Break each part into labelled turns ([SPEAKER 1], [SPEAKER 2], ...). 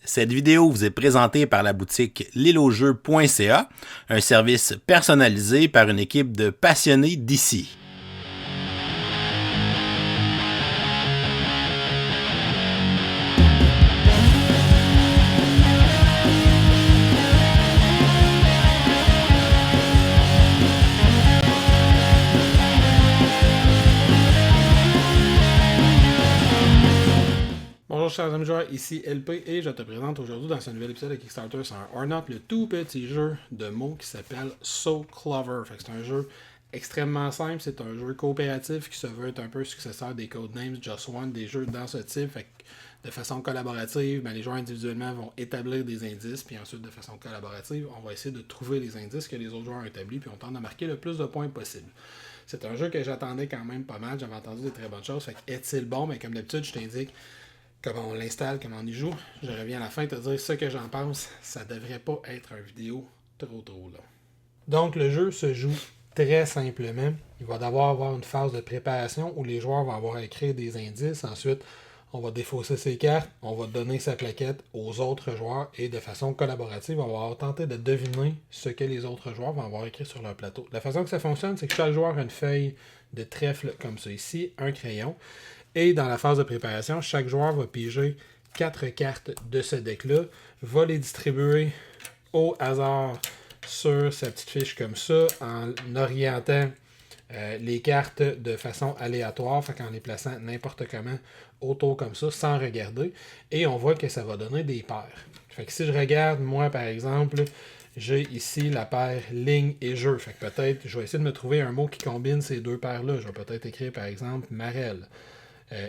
[SPEAKER 1] Cette vidéo vous est présentée par la boutique l'îleaujeux.ca, un service personnalisé par une équipe de passionnés d'ici.
[SPEAKER 2] Bonjour chers amis joueurs, ici LP et je te présente aujourd'hui dans ce nouvel épisode de Kickstarter sur un Or Not le tout petit jeu de mots qui s'appelle So Clover. C'est un jeu extrêmement simple, c'est un jeu coopératif qui se veut être un peu successeur des Codenames Just One, des jeux dans ce type. De façon collaborative, les joueurs individuellement vont établir des indices, puis ensuite de façon collaborative, on va essayer de trouver les indices que les autres joueurs ont établis, puis on tente de marquer le plus de points possible. C'est un jeu que j'attendais quand même pas mal, j'avais entendu des très bonnes choses, est-il bon? Mais comme d'habitude, je t'indique comment on l'installe, comment on y joue. Je reviens à la fin te dire ce que j'en pense. Ça devrait pas être une vidéo trop long. Donc le jeu se joue très simplement. Il va d'abord avoir une phase de préparation où les joueurs vont avoir à écrire des indices. Ensuite, on va défausser ses cartes, on va donner sa plaquette aux autres joueurs et de façon collaborative, on va tenter de deviner ce que les autres joueurs vont avoir écrit sur leur plateau. La façon que ça fonctionne, c'est que chaque joueur a une feuille de trèfle comme ça ici, un crayon. Et dans la phase de préparation, chaque joueur va piger 4 cartes de ce deck-là, va les distribuer au hasard sur sa petite fiche comme ça, en orientant les cartes de façon aléatoire, en les plaçant n'importe comment autour comme ça, sans regarder. Et on voit que ça va donner des paires. Si je regarde, moi par exemple, j'ai ici la paire ligne et jeu. Peut-être, je vais essayer de me trouver un mot qui combine ces deux paires-là. Je vais peut-être écrire par exemple Marelle.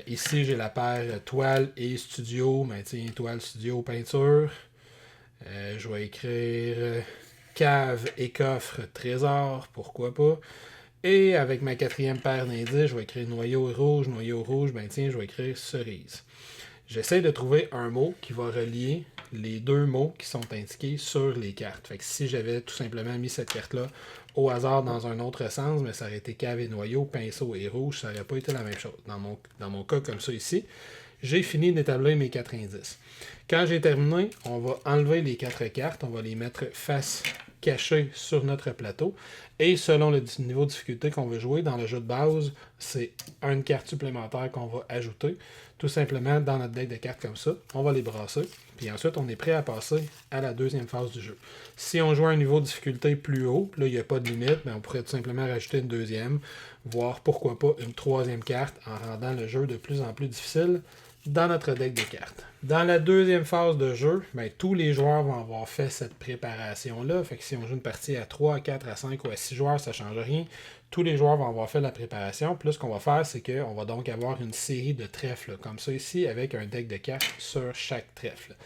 [SPEAKER 2] Ici, j'ai la paire toile et studio. Toile, studio, peinture. Je vais écrire cave et coffre, trésor, pourquoi pas. Et avec ma quatrième paire d'indices, je vais écrire noyau rouge, je vais écrire cerise. J'essaie de trouver un mot qui va relier les deux mots qui sont indiqués sur les cartes. Si j'avais tout simplement mis cette carte-là au hasard dans un autre sens, mais ça aurait été cave et noyau, pinceau et rouge, ça n'aurait pas été la même chose. Dans mon cas comme ça ici, j'ai fini d'établir mes 4 indices. Quand j'ai terminé, on va enlever les 4 cartes, on va les mettre face cachée sur notre plateau. Et selon le niveau de difficulté qu'on veut jouer dans le jeu de base, c'est une carte supplémentaire qu'on va ajouter. Tout simplement dans notre deck de cartes comme ça, on va les brasser. Puis ensuite, on est prêt à passer à la deuxième phase du jeu. Si on joue à un niveau de difficulté plus haut, là, il n'y a pas de limite, mais on pourrait tout simplement rajouter une deuxième, voire pourquoi pas une troisième carte en rendant le jeu de plus en plus difficile dans notre deck de cartes. Dans la deuxième phase de jeu, tous les joueurs vont avoir fait cette préparation-là. Si on joue une partie à 3, à 4, à 5 ou à 6 joueurs, ça ne change rien. Tous les joueurs vont avoir fait la préparation. Puis là, ce qu'on va faire, c'est qu'on va donc avoir une série de trèfles, comme ça ici, avec un deck de cartes sur chaque trèfle.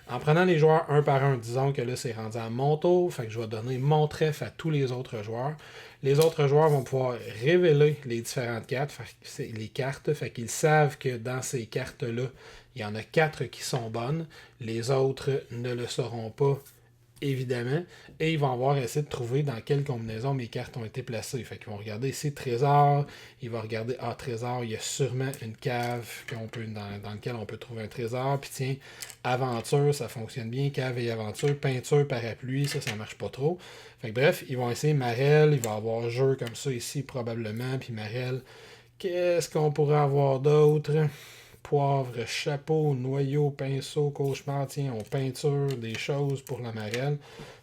[SPEAKER 2] En prenant les joueurs un par un, disons que là, c'est rendu à mon tour, je vais donner mon trèfle à tous les autres joueurs. Les autres joueurs vont pouvoir révéler les différentes cartes, les cartes, qu'ils savent que dans ces cartes-là, il y en a 4 qui sont bonnes. Les autres ne le sauront pas, évidemment. Et ils vont avoir essayé de trouver dans quelle combinaison mes cartes ont été placées. Ils vont regarder ici trésor. Ils vont regarder trésor, il y a sûrement une cave dans laquelle on peut trouver un trésor. Puis tiens, aventure, ça fonctionne bien. Cave et aventure. Peinture, parapluie, ça marche pas trop. Bref, ils vont essayer Marelle. Il va y avoir jeu comme ça ici probablement. Puis Marelle, qu'est-ce qu'on pourrait avoir d'autre? Poivre, chapeau, noyau, pinceau, cauchemar, on peinture des choses pour la marelle.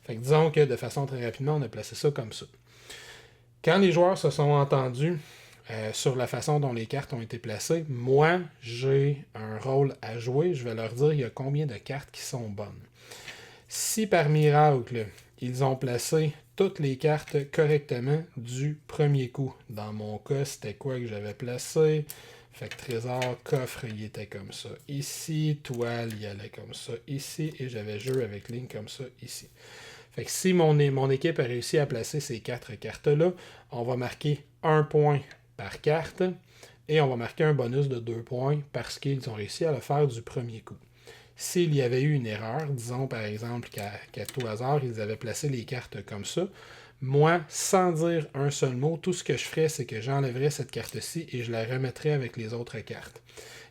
[SPEAKER 2] Disons que de façon très rapidement, on a placé ça comme ça. Quand les joueurs se sont entendus sur la façon dont les cartes ont été placées, moi, j'ai un rôle à jouer. Je vais leur dire il y a combien de cartes qui sont bonnes. Si par miracle, ils ont placé toutes les cartes correctement du premier coup. Dans mon cas, c'était quoi que j'avais placé? Trésor, coffre, il était comme ça. Ici, toile, il allait comme ça. Ici, et j'avais jeu avec ligne comme ça, ici. Si mon équipe a réussi à placer ces 4 cartes-là, on va marquer 1 point par carte et on va marquer un bonus de 2 points parce qu'ils ont réussi à le faire du premier coup. S'il y avait eu une erreur, disons par exemple qu'à tout hasard, ils avaient placé les cartes comme ça, moi, sans dire un seul mot, tout ce que je ferais, c'est que j'enlèverais cette carte-ci et je la remettrais avec les autres cartes.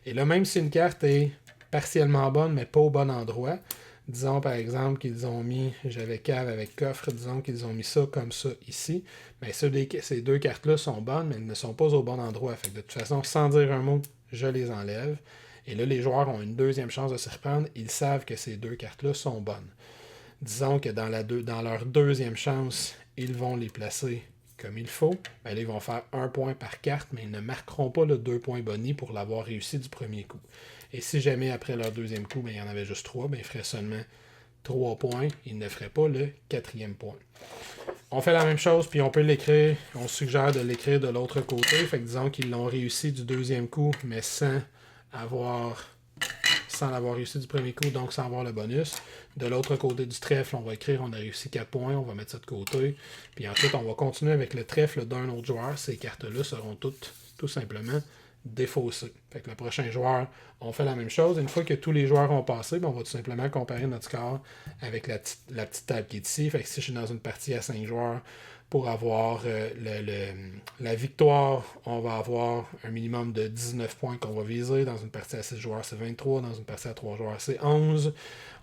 [SPEAKER 2] Et là, même si une carte est partiellement bonnes, mais pas au bon endroit. Disons par exemple qu'ils ont mis, j'avais cave avec coffre, disons qu'ils ont mis ça comme ça ici. Mais ces deux cartes-là sont bonnes, mais elles ne sont pas au bon endroit. Fait que de toute façon, sans dire un mot, je les enlève. Et là, les joueurs ont une deuxième chance de s'y reprendre. Ils savent que ces deux cartes-là sont bonnes. Disons que dans leur deuxième chance, ils vont les placer comme il faut. Ben là, ils vont faire 1 point par carte, mais ils ne marqueront pas le 2 points boni pour l'avoir réussi du premier coup. Et si jamais après leur deuxième coup, ben, il y en avait juste 3, ben, ils feraient seulement 3 points. Ils ne feraient pas le 4e point. On fait la même chose, puis on peut l'écrire. On suggère de l'écrire de l'autre côté. Fait que disons qu'ils l'ont réussi du deuxième coup, mais sans l'avoir réussi du premier coup, donc sans avoir le bonus. De l'autre côté du trèfle, on va écrire on a réussi 4 points, on va mettre ça de côté. Puis ensuite, on va continuer avec le trèfle d'un autre joueur. Ces cartes-là seront toutes, tout simplement, défaussées. Fait que le prochain joueur, on fait la même chose. Une fois que tous les joueurs ont passé, ben on va tout simplement comparer notre score avec la petite table qui est ici. Fait que si je suis dans une partie à 5 joueurs, pour avoir la victoire, on va avoir un minimum de 19 points qu'on va viser. Dans une partie à 6 joueurs, c'est 23. Dans une partie à 3 joueurs, c'est 11.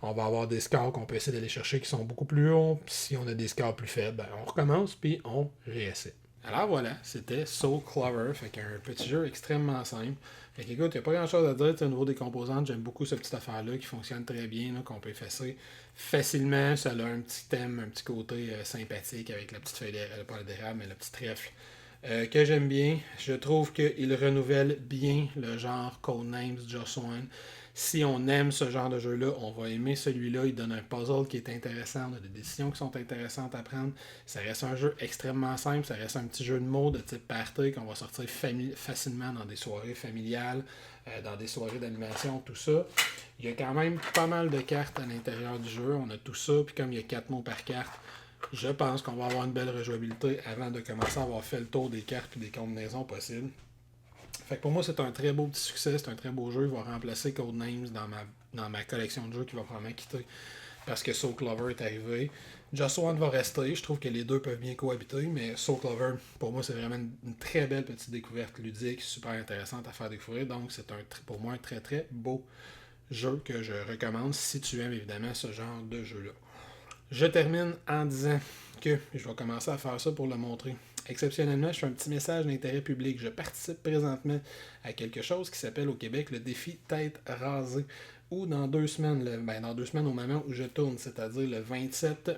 [SPEAKER 2] On va avoir des scores qu'on peut essayer d'aller chercher qui sont beaucoup plus hauts. Si on a des scores plus faibles, ben on recommence puis on réessaie. Alors voilà, c'était So Clover. Fait qu'un petit jeu extrêmement simple. Fait qu'écoute, il n'y a pas grand chose à dire au niveau des composantes. J'aime beaucoup cette petite affaire-là qui fonctionne très bien, là, qu'on peut effacer facilement. Ça a un petit thème, un petit côté sympathique avec la petite feuille d'érable, pas d'érable, mais le petit trèfle. Que j'aime bien. Je trouve qu'il renouvelle bien le genre Codenames Just One. Si on aime ce genre de jeu-là, on va aimer celui-là. Il donne un puzzle qui est intéressant, on a des décisions qui sont intéressantes à prendre. Ça reste un jeu extrêmement simple, ça reste un petit jeu de mots de type party qu'on va sortir facilement dans des soirées familiales, dans des soirées d'animation, tout ça. Il y a quand même pas mal de cartes à l'intérieur du jeu, on a tout ça, puis comme il y a 4 mots par carte, je pense qu'on va avoir une belle rejouabilité avant de commencer à avoir fait le tour des cartes et des combinaisons possibles. Fait que pour moi, c'est un très beau petit succès, c'est un très beau jeu. Il va remplacer Codenames dans ma collection de jeux qui va probablement quitter parce que So Clover est arrivé. Just One va rester, je trouve que les deux peuvent bien cohabiter, mais So Clover, pour moi, c'est vraiment une très belle petite découverte ludique, super intéressante à faire découvrir. Donc, c'est pour moi un très très beau jeu que je recommande si tu aimes évidemment ce genre de jeu-là. Je termine en disant que je vais commencer à faire ça pour le montrer. Exceptionnellement, je fais un petit message d'intérêt public. Je participe présentement à quelque chose qui s'appelle au Québec le défi tête rasée. Ou dans 2 semaines, dans 2 semaines au moment où je tourne, c'est-à-dire le 27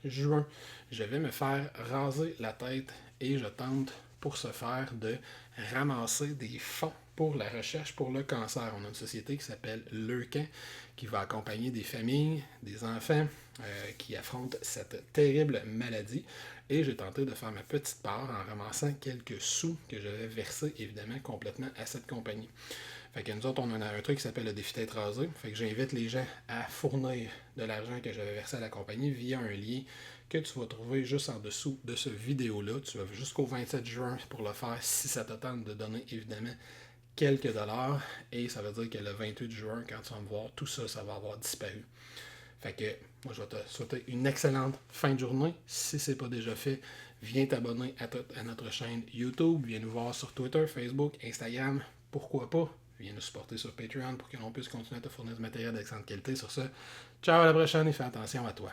[SPEAKER 2] juin, je vais me faire raser la tête et je tente pour ce faire de ramasser des fonds pour la recherche pour le cancer. On a une société qui s'appelle Leucan qui va accompagner des familles, des enfants qui affrontent cette terrible maladie. Et j'ai tenté de faire ma petite part en ramassant quelques sous que je vais verser évidemment complètement à cette compagnie. Fait que nous autres, on a un truc qui s'appelle le défi tête rasée. Fait que j'invite les gens à fournir de l'argent que j'avais versé à la compagnie via un lien que tu vas trouver juste en dessous de ce vidéo-là. Tu vas jusqu'au 27 juin pour le faire si ça te tente de donner évidemment quelques dollars. Et ça veut dire que le 28 juin, quand tu vas me voir, tout ça, ça va avoir disparu. Fait que moi, je vais te souhaiter une excellente fin de journée. Si ce n'est pas déjà fait, viens t'abonner à notre chaîne YouTube. Viens nous voir sur Twitter, Facebook, Instagram. Pourquoi pas? Viens nous supporter sur Patreon pour que l'on puisse continuer à te fournir du matériel d'excellente qualité. Sur ce, ciao à la prochaine et fais attention à toi.